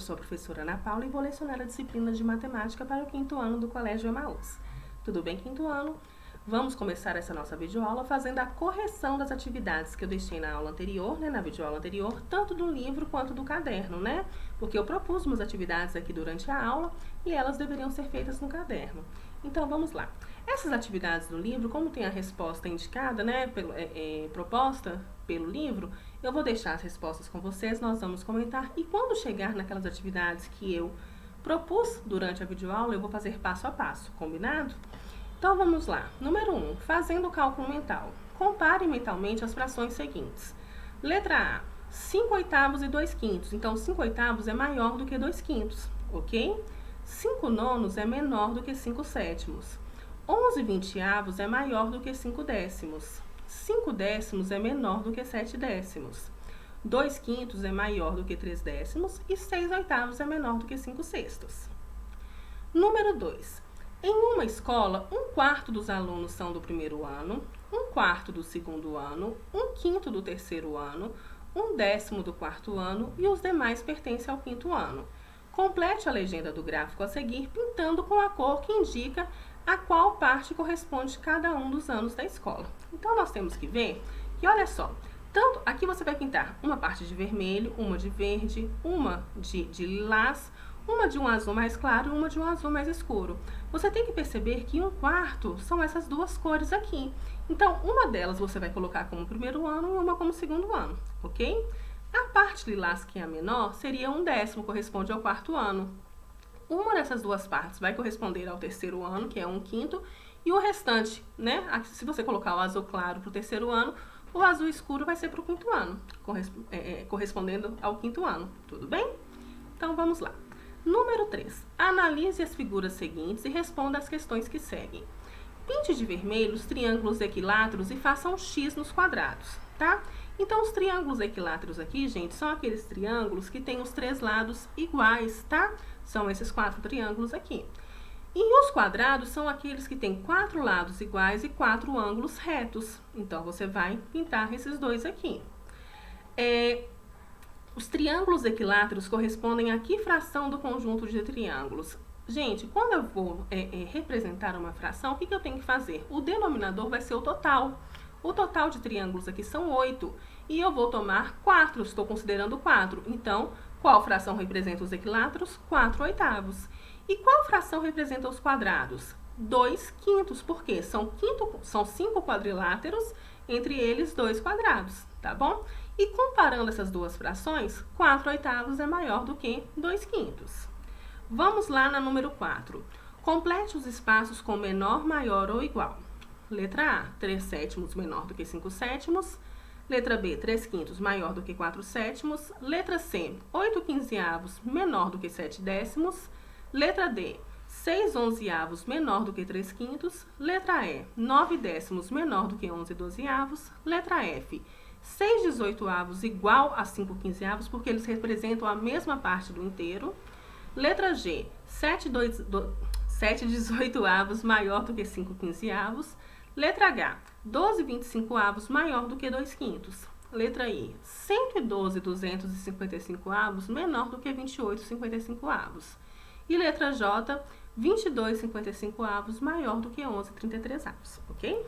sou a professora Ana Paula e vou lecionar a disciplina de matemática para o 5º ano do Colégio Emaús. Tudo bem, 5º ano? Vamos começar essa nossa videoaula fazendo a correção das atividades que eu deixei na aula anterior, na videoaula anterior, tanto do livro quanto do caderno, Porque eu propus umas atividades aqui durante a aula e elas deveriam ser feitas no caderno. Então, vamos lá. Essas atividades do livro, como tem a resposta indicada, proposta pelo livro, eu vou deixar as respostas com vocês, nós vamos comentar e quando chegar naquelas atividades que eu propus durante a videoaula, eu vou fazer passo a passo, combinado? Então, vamos lá. Número 1, fazendo o cálculo mental. Compare mentalmente as frações seguintes. Letra A, 5/8 e 2/5. Então, 5/8 é maior do que 2/5, ok? 5/9 é menor do que 5/7. 11/20 é maior do que 5/10. 5/10 é menor do que 7/10. 2/5 é maior do que 3/10 e 6/8 é menor do que 5/6. Número 2. Em uma escola, 1/4 dos alunos são do 1º ano, 1/4 do 2º ano, 1/5 do 3º ano, 1/10 do 4º ano e os demais pertencem ao 5º ano. Complete a legenda do gráfico a seguir, pintando com a cor que indica a qual parte corresponde cada um dos anos da escola. Então, nós temos que ver que, olha só, aqui você vai pintar uma parte de vermelho, uma de verde, uma de lilás, uma de um azul mais claro e uma de um azul mais escuro. Você tem que perceber que 1/4 são essas duas cores aqui. Então, uma delas você vai colocar como 1º ano e uma como 2º ano, ok? A parte lilás, que é a menor, seria 1/10, corresponde ao 4º ano. Uma dessas duas partes vai corresponder ao 3º ano, que é 1/5, e o restante, se você colocar o azul claro para o 3º ano, o azul escuro vai ser para o 5º ano, correspondendo ao 5º ano, tudo bem? Então, vamos lá. Número 3. Analise as figuras seguintes e responda às questões que seguem. Pinte de vermelho os triângulos equiláteros e faça um X nos quadrados, tá? Então, os triângulos equiláteros aqui, gente, são aqueles triângulos que têm os 3 lados iguais, tá? São esses 4 triângulos aqui. E os quadrados são aqueles que têm 4 lados iguais e 4 ângulos retos. Então, você vai pintar esses dois aqui. Os triângulos equiláteros correspondem a que fração do conjunto de triângulos? Gente, quando eu vou representar uma fração, o que eu tenho que fazer? O denominador vai ser o total. O total de triângulos aqui são 8. E eu vou tomar 4, estou considerando 4. Então, qual fração representa os equiláteros? 4/8. E qual fração representa os quadrados? 2/5, porque são 5 quadriláteros, entre eles 2 quadrados, tá bom? E comparando essas duas frações, 4/8 é maior do que 2/5. Vamos lá na número 4. Complete os espaços com menor, maior ou igual. Letra A, 3/7 menor do que 5/7. Letra B, 3/5 maior do que 4/7. Letra C, 8/15 menor do que 7/10. Letra D, 6/11 menor do que 3/5. Letra E, 9/10 menor do que 11/12. Letra F, 6/18 igual a 5/15, porque eles representam a mesma parte do inteiro. Letra G, 7/18 maior do que 5/15. Letra H, 12/25 maior do que 2/5. Letra I, 112/255 menor do que 28/55. E letra J, 22/55 maior do que 11/33, ok?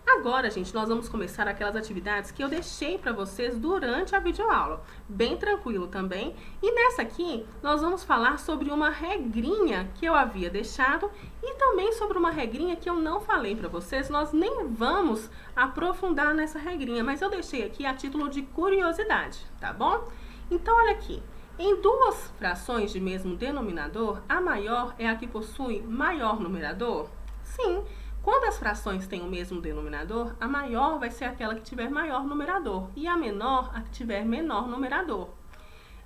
Agora, gente, nós vamos começar aquelas atividades que eu deixei para vocês durante a videoaula. Bem tranquilo também. E nessa aqui, nós vamos falar sobre uma regrinha que eu havia deixado e também sobre uma regrinha que eu não falei para vocês. Nós nem vamos aprofundar nessa regrinha, mas eu deixei aqui a título de curiosidade, tá bom? Então, olha aqui. Em duas frações de mesmo denominador, a maior é a que possui maior numerador? Sim. Quando as frações têm o mesmo denominador, a maior vai ser aquela que tiver maior numerador e a menor, a que tiver menor numerador.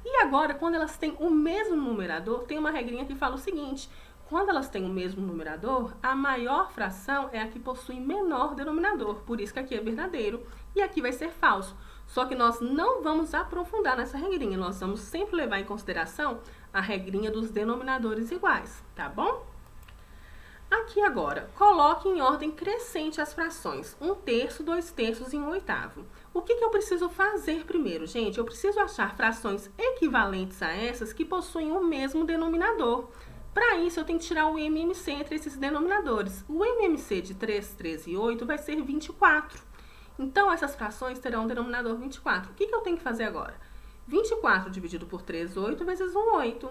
E agora, quando elas têm o mesmo numerador, tem uma regrinha que fala o seguinte: quando elas têm o mesmo numerador, a maior fração é a que possui menor denominador. Por isso que aqui é verdadeiro e aqui vai ser falso. Só que nós não vamos aprofundar nessa regrinha, nós vamos sempre levar em consideração a regrinha dos denominadores iguais, tá bom? Aqui agora, coloque em ordem crescente as frações 1/3, 2/3 e 1/8. O que eu preciso fazer primeiro, gente? Eu preciso achar frações equivalentes a essas que possuem o mesmo denominador. Para isso, eu tenho que tirar o MMC entre esses denominadores. O MMC de 3, 13 e 8 vai ser 24. Então, essas frações terão o denominador 24. O que eu tenho que fazer agora? 24 dividido por 3, 8, vezes 1, 8.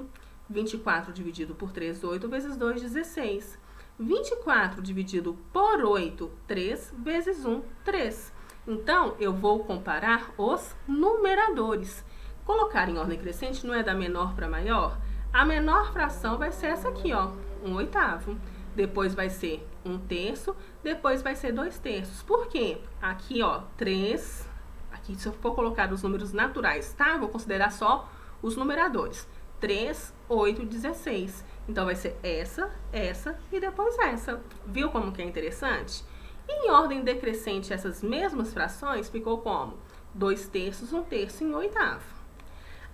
24 dividido por 3, 8, vezes 2, 16. 24 dividido por 8, 3, vezes 1, 3. Então, eu vou comparar os numeradores. Colocar em ordem crescente não é da menor para maior? A menor fração vai ser essa aqui, ó, 1/8. Depois vai ser 1/3, depois vai ser 2/3. Por quê? Aqui, ó, 3. Aqui, se eu for colocar os números naturais, tá? Vou considerar só os numeradores. 3, 8, 16. Então, vai ser essa, essa e depois essa. Viu como que é interessante? E em ordem decrescente, essas mesmas frações ficou como? 2/3, 1/3 e 1/8.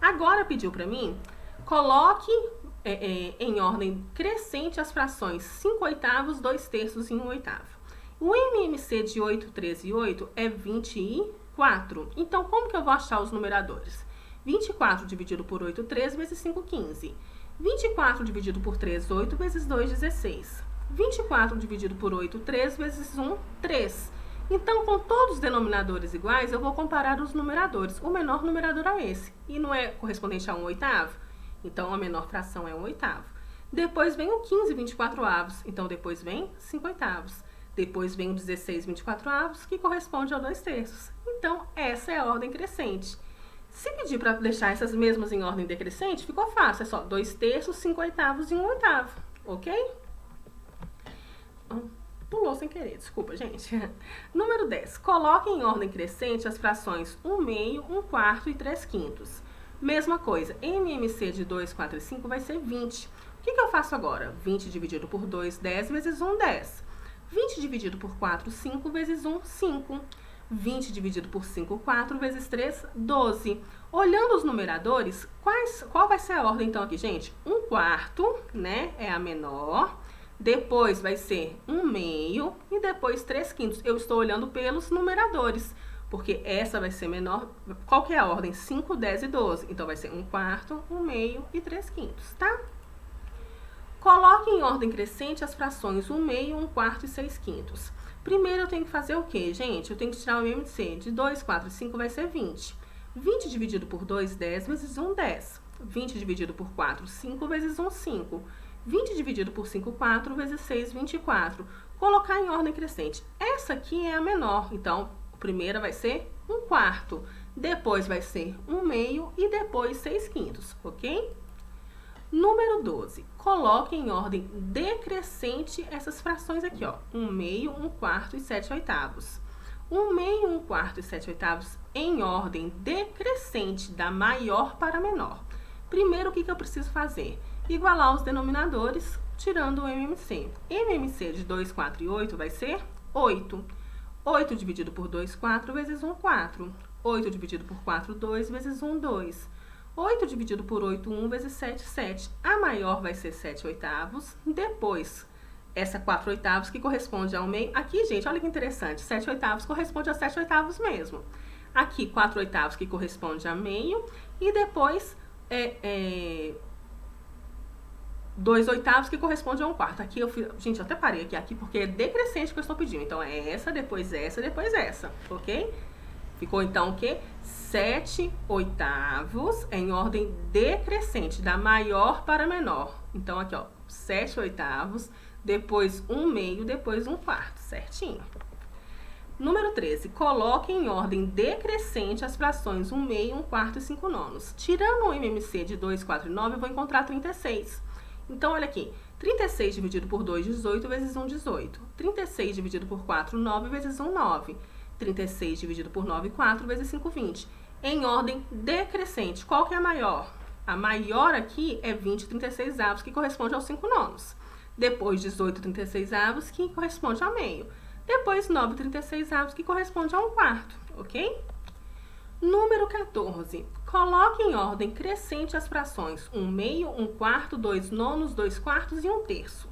Agora, pediu para mim, coloque em ordem crescente as frações 5/8, 2/3 e 1/8. O MMC de 8, 13 e 8 é 24. Então, como que eu vou achar os numeradores? 24 dividido por 8, 13, vezes 5, 15. 24 dividido por 3, 8, vezes 2, 16. 24 dividido por 8, 3, vezes 1, 3. Então, com todos os denominadores iguais, eu vou comparar os numeradores. O menor numerador é esse. E não é correspondente a 1/8? Então, a menor fração é 1/8. Depois vem o 15, 24avos. Então, depois vem 5/8. Depois vem o 16, 24avos, que corresponde a 2/3. Então, essa é a ordem crescente. Se pedir para deixar essas mesmas em ordem decrescente, ficou fácil. É só 2/3, 5/8 e 1/8. Ok? Pulou sem querer, desculpa, gente. Número 10. Coloque em ordem crescente as frações 1/2, 1/4 e 3/5. Mesma coisa, MMC de 2, 4 e 5 vai ser 20. O que eu faço agora? 20 dividido por 2, 10, vezes 1, 10. 20 dividido por 4, 5, vezes 1, 5. 20 dividido por 5, 4, vezes 3, 12. Olhando os numeradores, qual vai ser a ordem então aqui, gente? 1/4, né, é a menor. Depois vai ser 1/2 e depois 3/5. Eu estou olhando pelos numeradores, porque essa vai ser menor. Qual que é a ordem? 5, 10 e 12. Então, vai ser 1/4, 1/2 e 3/5, tá? Coloque em ordem crescente as frações 1/2, 1/4 e 6/5. Primeiro, eu tenho que fazer o quê, gente? Eu tenho que tirar o MMC. De 2, 4 e 5 vai ser 20. 20 dividido por 2, 10, vezes 1, 10. 20 dividido por 4, 5, vezes 1, 5. 20 dividido por 5, 4, vezes 6, 24. Colocar em ordem crescente. Essa aqui é a menor. Então, a primeira vai ser 1/4. Depois vai ser 1/2 e depois 6/5, ok? Número 12. Coloque em ordem decrescente essas frações aqui, ó. 1/2, 1/4 e 7/8. 1/2, 1/4 e 7/8 em ordem decrescente, da maior para a menor. Primeiro, o que eu preciso fazer? Igualar os denominadores, tirando o MMC. MMC de 2, 4 e 8 vai ser 8. 8 dividido por 2, 4, vezes 1, 4. 8 dividido por 4, 2, vezes 1, 2. 8 dividido por 8, 1, vezes 7, 7. A maior vai ser 7/8. Depois, essa 4/8 que corresponde ao meio. Aqui, gente, olha que interessante. 7/8 corresponde a 7/8 mesmo. Aqui, 4/8 que corresponde a meio. E depois, 2/8 que corresponde a 1/4. Aqui eu fiz, gente, eu até parei aqui porque é decrescente que eu estou pedindo. Então, é essa, depois essa, ok? Ficou, então, o quê? 7/8 em ordem decrescente, da maior para a menor. Então, aqui, ó, 7/8, depois 1/2, depois 1/4, certinho? Número 13. Coloque em ordem decrescente as frações 1/2, 1/4 e 5/9. Tirando o MMC de 2, 4 e 9, eu vou encontrar 36. Então, olha aqui. 36 dividido por 2, 18, vezes 1, 18. 36 dividido por 4, 9, vezes 1, 9. 36 dividido por 9, 4, vezes 5, 20. Em ordem decrescente. Qual que é a maior? A maior aqui é 20 36avos, que corresponde aos 5/9. Depois, 18 36avos, que corresponde ao meio. Depois, 9 36avos, que corresponde a 1/4, ok? Número 14. Coloque em ordem crescente as frações 1/2, 1/4, 2/9, 2/4 e 1/3.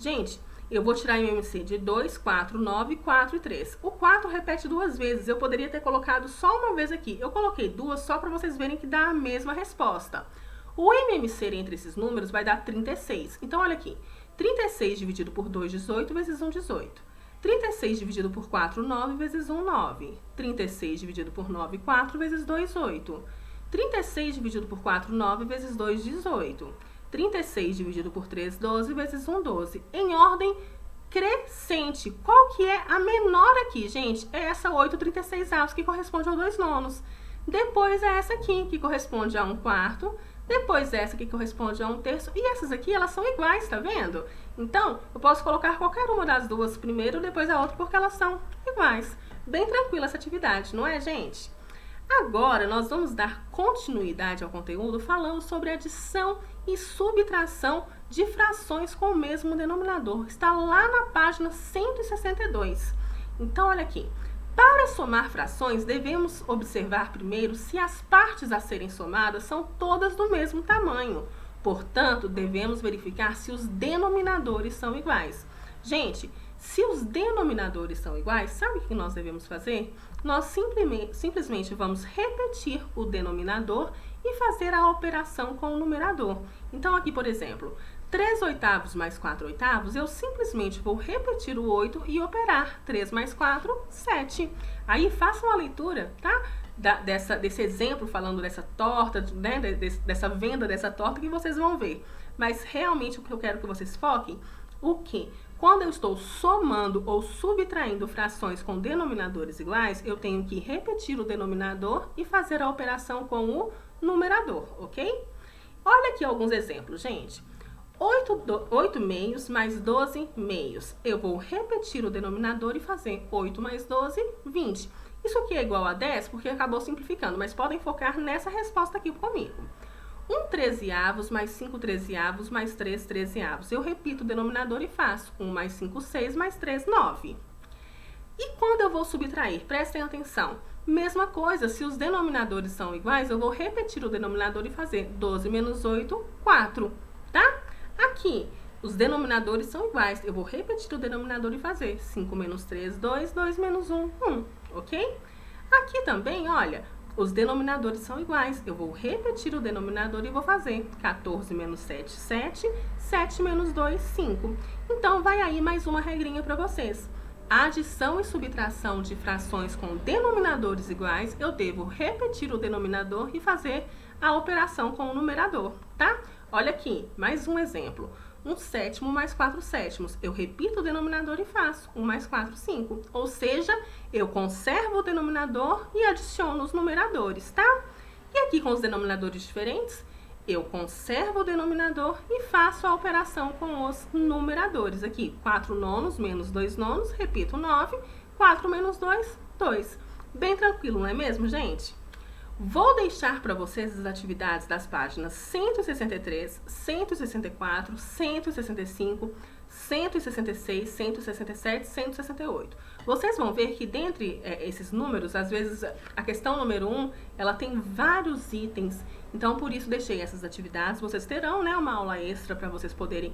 Gente, eu vou tirar MMC de 2, 4, 9, 4 e 3. O 4 repete duas vezes, eu poderia ter colocado só uma vez aqui. Eu coloquei duas só para vocês verem que dá a mesma resposta. O MMC entre esses números vai dar 36. Então, olha aqui. 36 dividido por 2, 18, vezes 1, 18. 36 dividido por 4, 9, vezes 1, 9. 36 dividido por 9, 4, vezes 2, 8. 36 dividido por 4, 9, vezes 2, 18. 36 dividido por 3, 12, vezes 1, 12. Em ordem crescente. Qual que é a menor aqui, gente? É essa 8/36, que corresponde a 2 nonos. Depois é essa aqui, que corresponde a 1 quarto. Depois essa que corresponde a 1 terço. E essas aqui, elas são iguais, tá vendo? Então, eu posso colocar qualquer uma das duas primeiro, depois a outra, porque elas são iguais. Bem tranquila essa atividade, não é, gente? Agora, nós vamos dar continuidade ao conteúdo falando sobre adição e subtração de frações com o mesmo denominador. Está lá na página 162. Então, olha aqui. Para somar frações, devemos observar primeiro se as partes a serem somadas são todas do mesmo tamanho. Portanto, devemos verificar se os denominadores são iguais. Gente, se os denominadores são iguais, sabe o que nós devemos fazer? Nós simplesmente vamos repetir o denominador e fazer a operação com o numerador. Então, aqui, por exemplo, 3 oitavos mais 4 oitavos, eu simplesmente vou repetir o 8 e operar. 3 mais 4, 7. Aí, façam a leitura, tá? Desse exemplo, falando dessa torta, né? Dessa venda dessa torta, que vocês vão ver. Mas, realmente, o que eu quero que vocês foquem, o que? Quando eu estou somando ou subtraindo frações com denominadores iguais, eu tenho que repetir o denominador e fazer a operação com o numerador, ok? Olha aqui alguns exemplos, gente. 8 meios mais 12 meios. Eu vou repetir o denominador e fazer 8 mais 12, 20. Isso aqui é igual a 10 porque acabou simplificando, mas podem focar nessa resposta aqui comigo. 1 trezeavos mais 5 trezeavos mais 3 trezeavos. Eu repito o denominador e faço 1 mais 5, 6 mais 3, 9. E quando eu vou subtrair? Prestem atenção. Mesma coisa, se os denominadores são iguais, eu vou repetir o denominador e fazer 12 menos 8, 4, tá? Aqui, os denominadores são iguais. Eu vou repetir o denominador e fazer 5 menos 3, 2, 2 menos 1, 1, ok? Aqui também, olha, os denominadores são iguais. Eu vou repetir o denominador e vou fazer 14 menos 7, 7, 7 menos 2, 5. Então, vai aí mais uma regrinha para vocês. A adição e subtração de frações com denominadores iguais, eu devo repetir o denominador e fazer a operação com o numerador, tá? Olha aqui, mais um exemplo. 1 sétimo mais 4 sétimos. Eu repito o denominador e faço 1 mais 4, 5. Ou seja, eu conservo o denominador e adiciono os numeradores, tá? E aqui com os denominadores diferentes, eu conservo o denominador e faço a operação com os numeradores. Aqui, 4 nonos menos 2 nonos, repito, 9. 4 menos 2, 2. Bem tranquilo, não é mesmo, gente? Vou deixar para vocês as atividades das páginas 163, 164, 165, 166, 167, 168. Vocês vão ver que dentre esses números, às vezes a questão número 1, ela tem vários itens. Então, por isso, deixei essas atividades. Vocês terão, né, uma aula extra para vocês poderem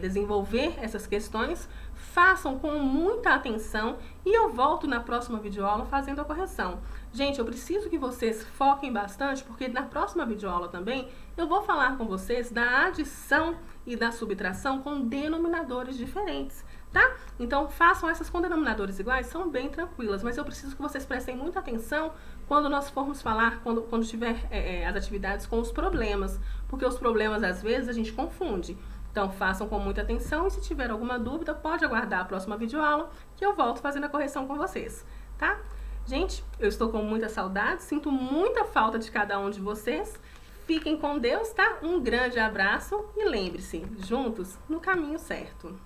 desenvolver essas questões. Façam com muita atenção e eu volto na próxima videoaula fazendo a correção. Gente, eu preciso que vocês foquem bastante, porque na próxima videoaula também eu vou falar com vocês da adição e da subtração com denominadores diferentes, tá? Então, façam essas com denominadores iguais, são bem tranquilas, mas eu preciso que vocês prestem muita atenção quando nós formos falar, quando tiver as atividades com os problemas, porque os problemas, às vezes, a gente confunde. Então, façam com muita atenção e se tiver alguma dúvida, pode aguardar a próxima videoaula que eu volto fazendo a correção com vocês, tá? Gente, eu estou com muita saudade, sinto muita falta de cada um de vocês. Fiquem com Deus, tá? Um grande abraço e lembre-se, juntos no caminho certo.